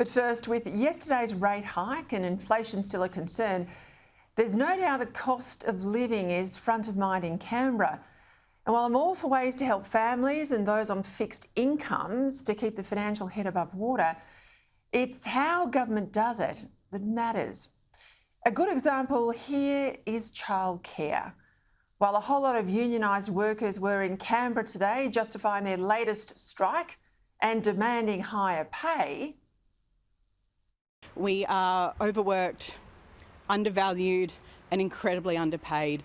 But first, with yesterday's rate hike and inflation still a concern, there's no doubt that cost of living is front of mind in Canberra. And while I'm all for ways to help families and those on fixed incomes to keep the financial head above water, it's how government does it that matters. A good example here is childcare. While a whole lot of unionised workers were in Canberra today justifying their latest strike and demanding higher pay, we are overworked, undervalued and incredibly underpaid.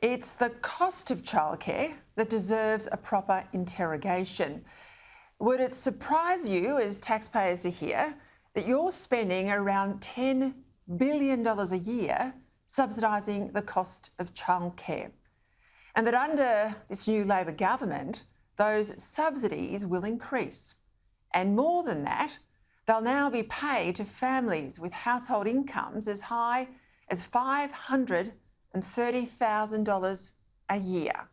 It's the cost of childcare that deserves a proper interrogation. Would it surprise you as taxpayers to hear that you're spending around $10 billion a year subsidising the cost of childcare? And that under this new Labor government, those subsidies will increase. And more than that, they'll now be paid to families with household incomes as high as $530,000 a year.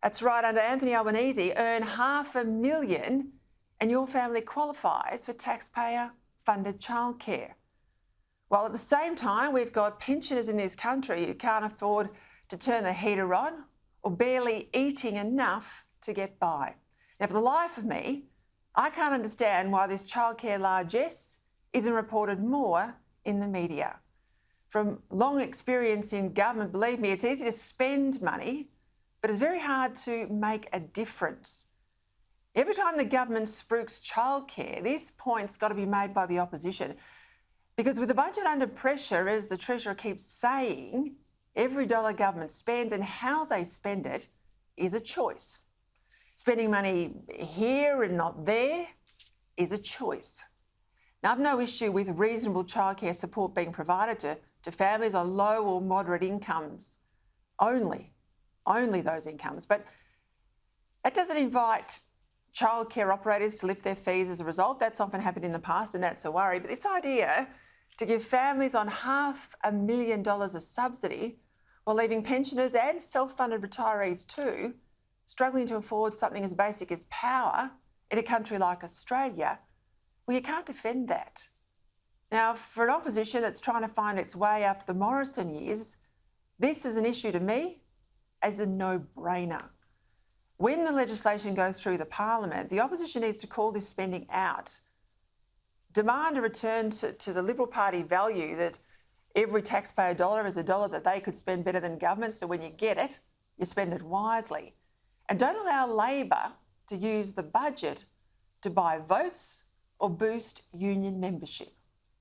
That's right, under Anthony Albanese, earn $500,000 and your family qualifies for taxpayer-funded childcare. While at the same time, we've got pensioners in this country who can't afford to turn the heater on or barely eating enough to get by. Now, for the life of me, I can't understand why this childcare largesse isn't reported more in the media. From long experience in government, believe me, it's easy to spend money, but it's very hard to make a difference. Every time the government spruiks childcare, this point's got to be made by the opposition. Because with the budget under pressure, as the Treasurer keeps saying, every dollar government spends and how they spend it is a choice. Spending money here and not there is a choice. Now, I've no issue with reasonable childcare support being provided to families on low or moderate incomes, only those incomes. But that doesn't invite childcare operators to lift their fees as a result. That's often happened in the past and that's a worry. But this idea to give families on $500,000 a subsidy while leaving pensioners and self-funded retirees too struggling to afford something as basic as power in a country like Australia, well, you can't defend that. Now, for an opposition that's trying to find its way after the Morrison years, this is an issue to me as a no-brainer. When the legislation goes through the Parliament, the opposition needs to call this spending out, demand a return to the Liberal Party value that every taxpayer dollar is a dollar that they could spend better than government, so when you get it, you spend it wisely. And don't allow Labor to use the budget to buy votes or boost union membership.